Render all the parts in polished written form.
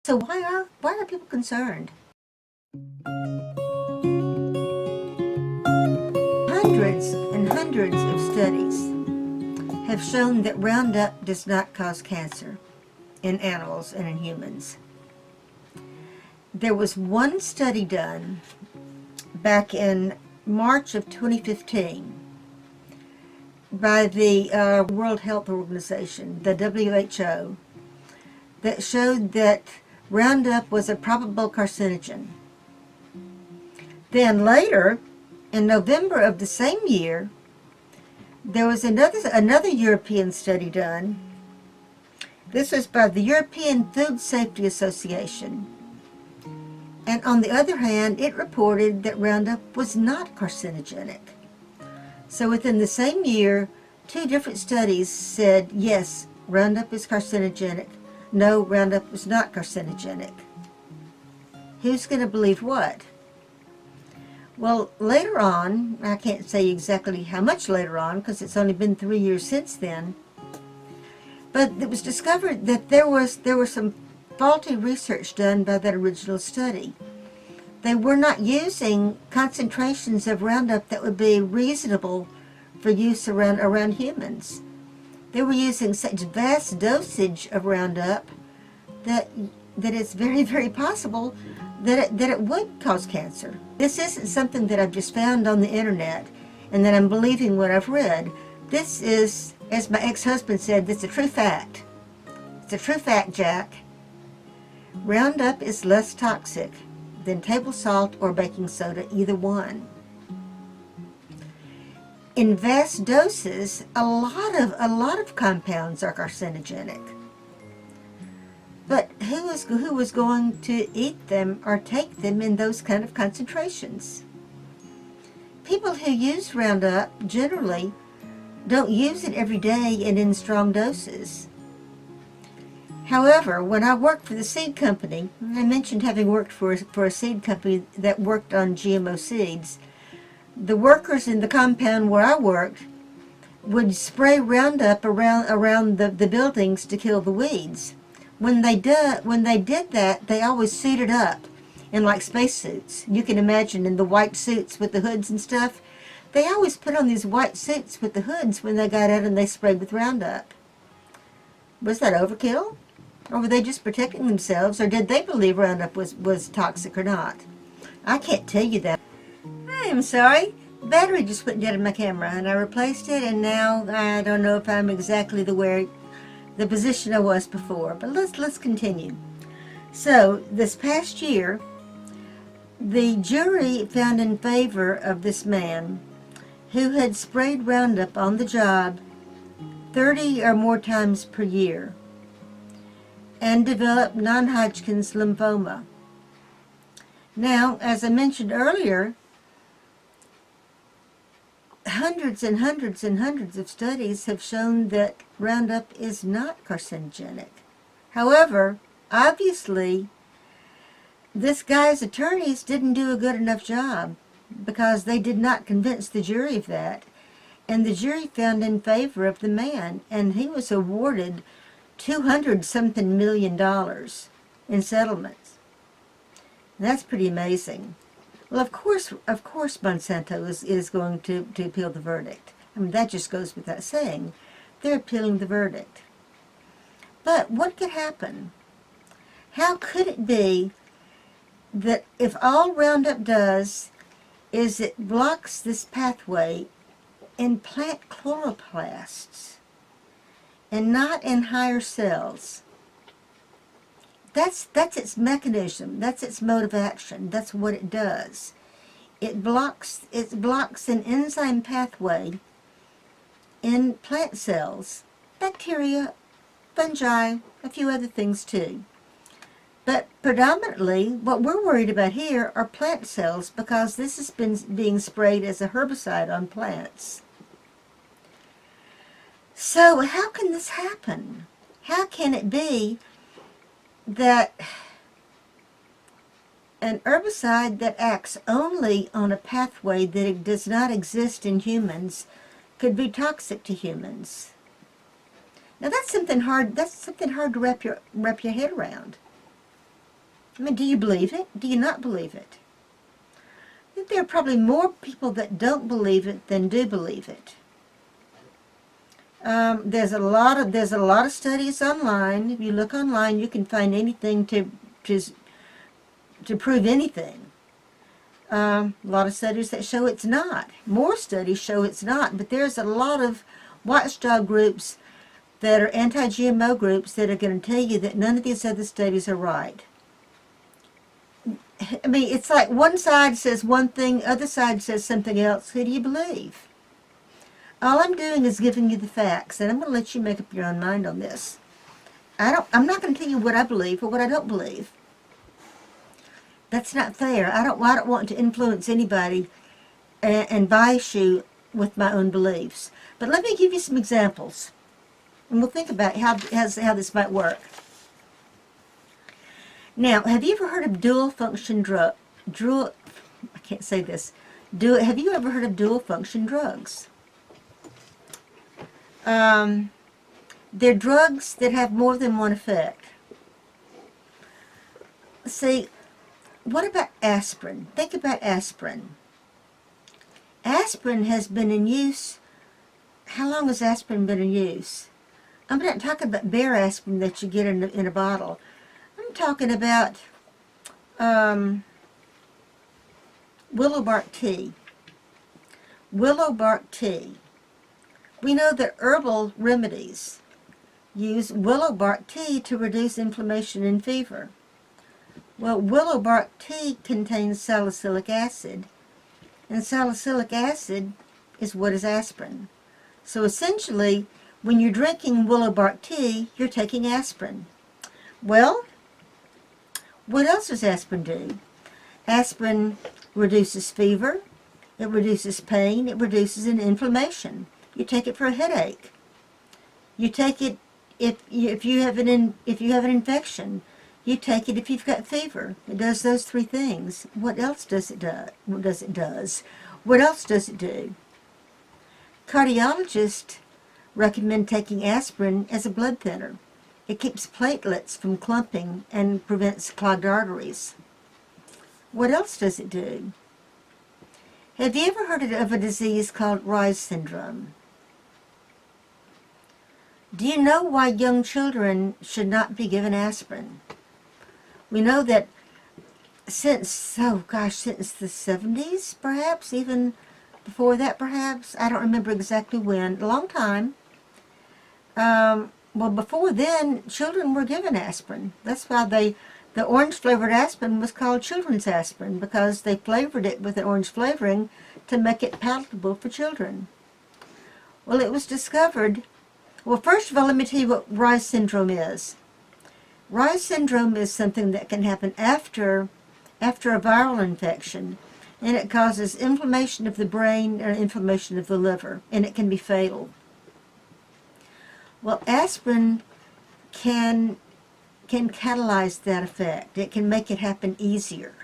So why are people concerned? Hundreds and hundreds of studies have shown that Roundup does not cause cancer in animals and in humans. There was one study done back in March of 2015 by the World Health Organization, the WHO, that showed that Roundup was a probable carcinogen. Then later, in November of the same year, there was another European study done. This was by the European Food Safety Association. And on the other hand, it reported that Roundup was not carcinogenic. So within the same year, two different studies said, yes, Roundup is carcinogenic. No, Roundup is not carcinogenic. Who's going to believe what? Well, later on, I can't say exactly how much later on because it's only been 3 years since then, but it was discovered that there was some faulty research done by that original study. They were not using concentrations of Roundup that would be reasonable for use around humans. They were using such vast dosage of Roundup that it's very, very possible that it would cause cancer. This isn't something that I've just found on the internet and that I'm believing what I've read. This is, as my ex-husband said, this is a true fact. It's a true fact, Jack. Roundup is less toxic than table salt or baking soda, either one. In vast doses, a lot of compounds are carcinogenic. But who was going to eat them or take them in those kind of concentrations? People who use Roundup generally don't use it every day and in strong doses. However, when I worked for the seed company, I mentioned having worked for a seed company that worked on GMO seeds, the workers in the compound where I worked would spray Roundup around the buildings to kill the weeds. When they did that, they always suited up in like spacesuits. You can imagine in the white suits with the hoods and stuff. They always put on these white suits with the hoods when they got out and they sprayed with Roundup. Was that overkill? Or were they just protecting themselves? Or did they believe Roundup was toxic or not? I can't tell you that. I'm sorry. The battery just went dead in my camera and I replaced it, and now I don't know if I'm exactly the position I was before. But let's continue. So this past year, the jury found in favor of this man who had sprayed Roundup on the job 30 or more times per year and developed non-Hodgkin's lymphoma. Now, as I mentioned earlier, hundreds and hundreds and hundreds of studies have shown that Roundup is not carcinogenic. However, obviously, this guy's attorneys didn't do a good enough job because they did not convince the jury of that. And the jury found in favor of the man, and he was awarded $200-something million in settlements. And that's pretty amazing. Well, of course, Monsanto is going to appeal the verdict. I mean, that just goes without saying. They're appealing the verdict. But what could happen? How could it be that if all Roundup does is it blocks this pathway in plant chloroplasts and not in higher cells? That's its mechanism. That's its mode of action. That's what it does. It blocks an enzyme pathway in plant cells, bacteria, fungi, a few other things too. But predominantly, what we're worried about here are plant cells because this has been being sprayed as a herbicide on plants. So how can this happen? How can it be that an herbicide that acts only on a pathway that does not exist in humans could be toxic to humans? Now that's something hard to wrap your head around. I mean, do you believe it? Do you not believe it? I think there are probably more people that don't believe it than do believe it. There's a lot of studies online. If you look online, you can find anything to prove anything. A lot of studies that show it's not. More studies show it's not. But there's a lot of watchdog groups that are anti-GMO groups that are going to tell you that none of these other studies are right. I mean, it's like one side says one thing, other side says something else. Who do you believe? All I'm doing is giving you the facts, and I'm going to let you make up your own mind on this. I'm not going to tell you what I believe or what I don't believe. That's not fair. I don't want to influence anybody and bias you with my own beliefs. But let me give you some examples, and we'll think about how this might work. Now, have you ever heard of dual function drug? I can't say this. Have you ever heard of dual function drugs? They're drugs that have more than one effect. See, what about aspirin? Think about aspirin. Aspirin has been in use. How long has aspirin been in use? I'm not talking about bare aspirin that you get in a bottle. I'm talking about willow bark tea. Willow bark tea. We know that herbal remedies use willow bark tea to reduce inflammation and fever. Well, willow bark tea contains salicylic acid, and salicylic acid is what is aspirin. So essentially, when you're drinking willow bark tea, you're taking aspirin. Well, what else does aspirin do? Aspirin reduces fever, it reduces pain, it reduces an inflammation. You take it for a headache. You take it if you have an infection. You take it if you've got fever. It does those three things. What else does it do? What else does it do? Cardiologists recommend taking aspirin as a blood thinner. It keeps platelets from clumping and prevents clogged arteries. What else does it do? Have you ever heard of a disease called Reye's syndrome? Do you know why young children should not be given aspirin? We know that since the 70s, perhaps, even before that, perhaps, I don't remember exactly when, a long time. Well, before then, children were given aspirin. That's why the orange-flavored aspirin was called children's aspirin, because they flavored it with an orange flavoring to make it palatable for children. Well, it was discovered. Well, first of all, let me tell you what Reye's syndrome is. Reye's syndrome is something that can happen after a viral infection, and it causes inflammation of the brain and inflammation of the liver, and it can be fatal. Well, aspirin can catalyze that effect. It can make it happen easier.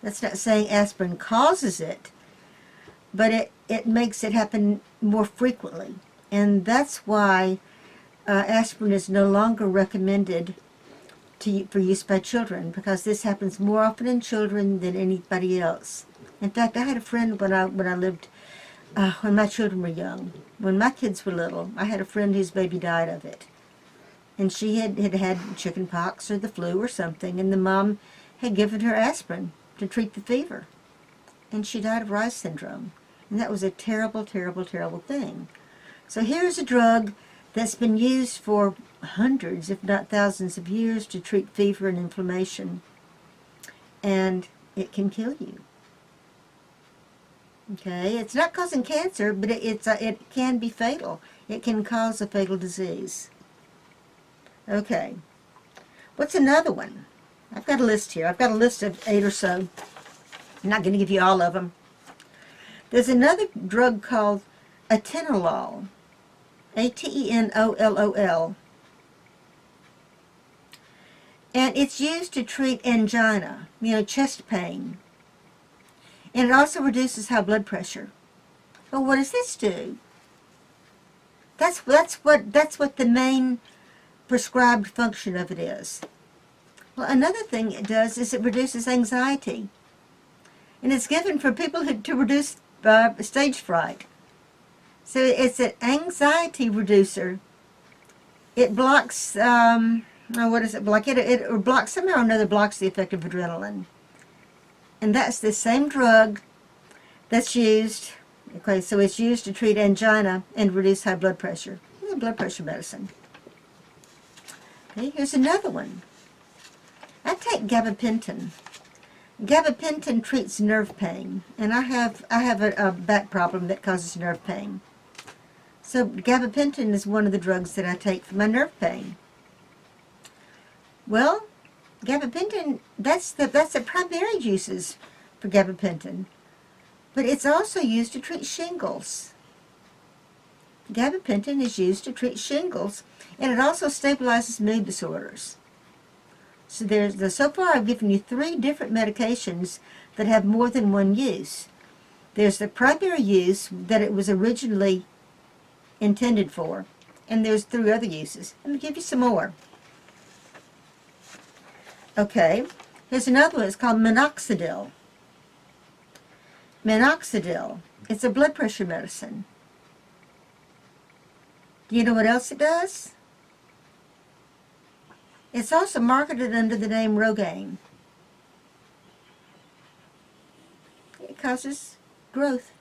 That's not saying aspirin causes it, but it makes it happen more frequently. And that's why aspirin is no longer recommended for use by children, because this happens more often in children than anybody else. In fact, I had a friend when my children were young. When my kids were little, I had a friend whose baby died of it. And she had chicken pox or the flu or something, and the mom had given her aspirin to treat the fever. And she died of Reye's syndrome. And that was a terrible, terrible, terrible thing. So here's a drug that's been used for hundreds, if not thousands of years to treat fever and inflammation. And it can kill you. Okay, it's not causing cancer, but it can be fatal. It can cause a fatal disease. Okay, what's another one? I've got a list here. I've got a list of 8 or so. I'm not going to give you all of them. There's another drug called atenolol. Atenolol. And it's used to treat angina, chest pain. And it also reduces high blood pressure. Well, what does this do? That's what the main prescribed function of it is. Well, another thing it does is it reduces anxiety. And it's given for people to reduce stage fright. So it's an anxiety reducer. It blocks, what does it block? It blocks, somehow or another blocks the effect of adrenaline. And that's the same drug that's used, okay, so it's used to treat angina and reduce high blood pressure. It's a blood pressure medicine. Okay, here's another one. I take gabapentin. Gabapentin treats nerve pain, and I have a back problem that causes nerve pain. So gabapentin is one of the drugs that I take for my nerve pain. Well, gabapentin, that's the primary uses for gabapentin, but it's also used to treat shingles. Gabapentin is used to treat shingles, and it also stabilizes mood disorders. So so far I've given you 3 different medications that have more than one use. There's the primary use that it was originally intended for, and there's 3 other uses. Let me give you some more. Okay, here's another one. It's called minoxidil. Minoxidil. It's a blood pressure medicine. Do you know what else it does? It's also marketed under the name Rogaine. It causes growth.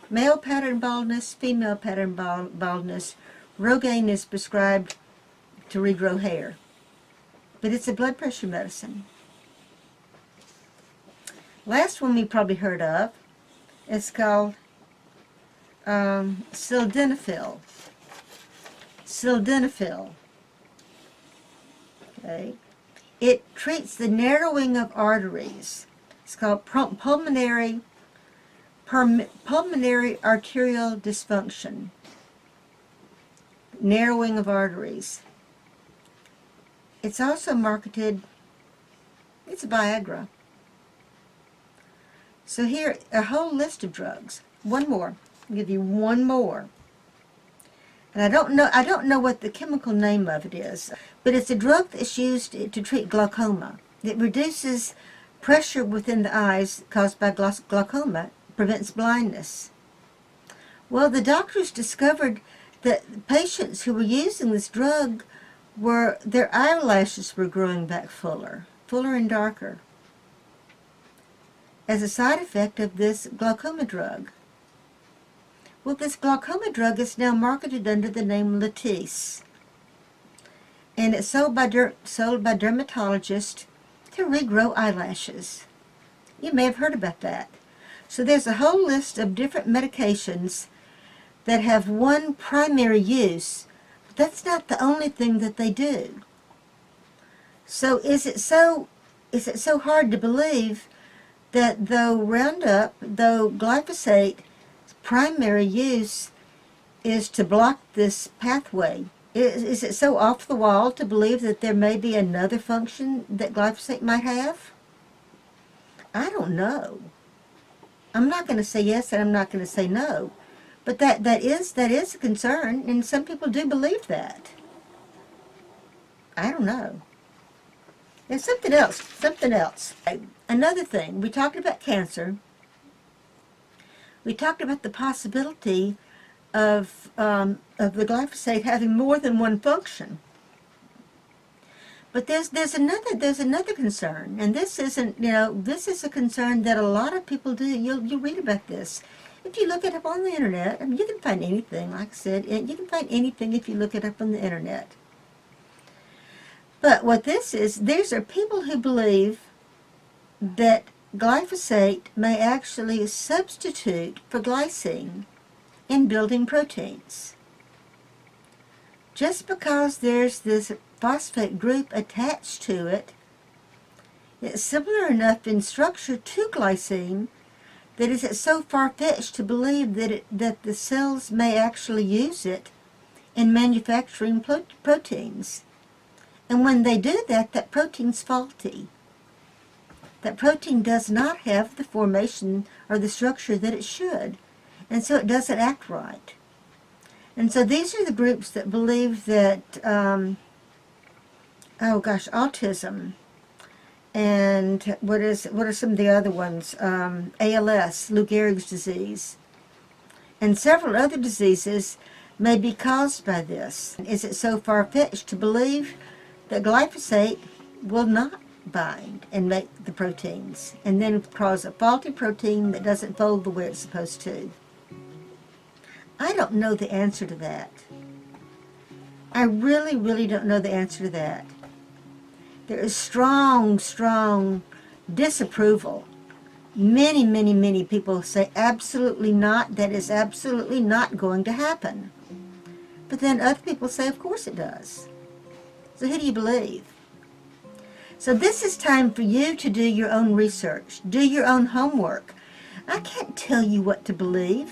Male pattern baldness, female pattern baldness. Rogaine is prescribed to regrow hair. But it's a blood pressure medicine. Last one we probably heard of is called sildenafil. Sildenafil. Okay. It treats the narrowing of arteries. It's called pulmonary arterial dysfunction. Narrowing of arteries. It's also marketed, it's Viagra. So here, a whole list of drugs. One more. I'll give you one more. And I don't know what the chemical name of it is, but it's a drug that's used to treat glaucoma. It reduces pressure within the eyes caused by glaucoma, prevents blindness. Well, the doctors discovered that patients who were using this drug their eyelashes were growing back fuller and darker, as a side effect of this glaucoma drug. Well, this glaucoma drug is now marketed under the name Latisse, and it's sold by dermatologists to regrow eyelashes. You may have heard about that. So there's a whole list of different medications that have one primary use, but that's not the only thing that they do. So is it so hard to believe that though glyphosate primary use is to block this pathway, is it so off the wall to believe that there may be another function that glyphosate might have? I don't know. I'm not going to say yes and I'm not going to say no, but that is a concern, and some people do believe that. I don't know. There's something else. Another thing, we talked about cancer. We talked about the possibility of the glyphosate having more than one function. But there's another concern, and this isn't, this is a concern that a lot of people do. You'll read about this. If you look it up on the internet, I mean, you can find anything, like I said, you can find anything if you look it up on the internet. But what this is, these are people who believe that glyphosate may actually substitute for glycine in building proteins. Just because there's this phosphate group attached to it, it's similar enough in structure to glycine that it's so far-fetched to believe that the cells may actually use it in manufacturing proteins. And when they do that, that protein's faulty. That protein does not have the formation or the structure that it should, and so it doesn't act right. And so these are the groups that believe that, autism And what are some of the other ones? ALS, Lou Gehrig's disease, and several other diseases may be caused by this. Is it so far-fetched to believe that glyphosate will not bind and make the proteins, and then cause a faulty protein that doesn't fold the way it's supposed to? I don't know the answer to that. I really, really don't know the answer to that. There is strong, strong disapproval. Many, many, many people say absolutely not, that is absolutely not going to happen. But then other people say, of course it does. So who do you believe? So this is time for you to do your own research, do your own homework. I can't tell you what to believe.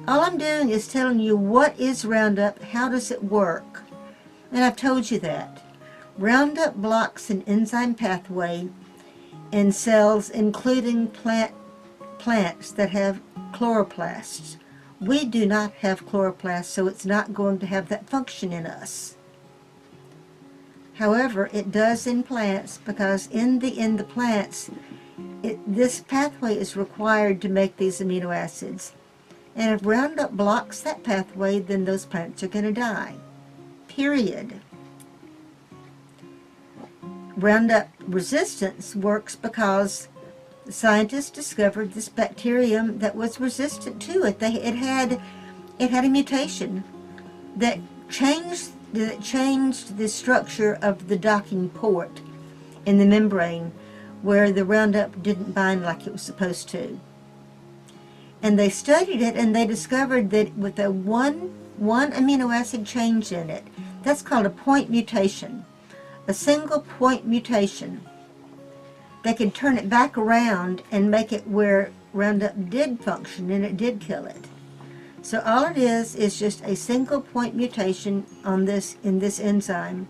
All I'm doing is telling you what is Roundup, how does it work. And I've told you that. Roundup blocks an enzyme pathway in cells, including plants that have chloroplasts. We do not have chloroplasts, so it's not going to have that function in us. However, it does in plants, because in the plants, this pathway is required to make these amino acids. And if Roundup blocks that pathway, then those plants are going to die. Period. Roundup resistance works because the scientists discovered this bacterium that was resistant to it. It had a mutation that changed the structure of the docking port in the membrane, where the Roundup didn't bind like it was supposed to. And they studied it, and they discovered that with a one amino acid change in it, that's called a point mutation, a single point mutation, they could turn it back around and make it where Roundup did function and it did kill it. So all it is just a single point mutation in this enzyme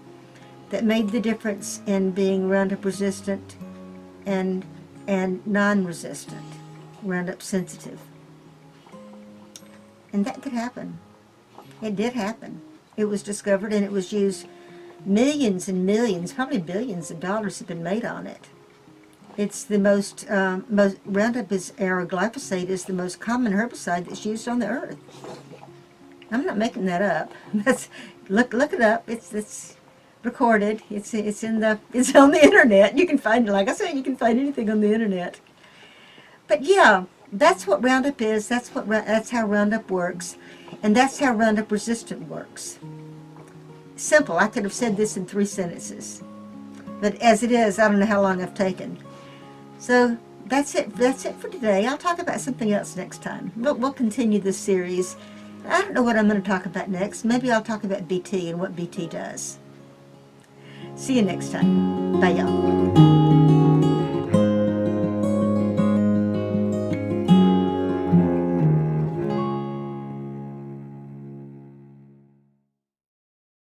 that made the difference in being Roundup resistant and non-resistant, Roundup sensitive. And that could happen. It did happen. It was discovered, and it was used. Millions and millions, probably billions of dollars have been made on it. It's the most Roundup or glyphosate is the most common herbicide that's used on the earth. I'm not making that up. Look it up. It's recorded. It's on the internet. You can find, like I said, you can find anything on the internet. But yeah, that's what Roundup is. That's how Roundup works, and that's how Roundup resistant works. Simple. I could have said this in 3 sentences. But as it is, I don't know how long I've taken. So that's it. That's it for today. I'll talk about something else next time. We'll continue this series. I don't know what I'm going to talk about next. Maybe I'll talk about BT and what BT does. See you next time. Bye, y'all.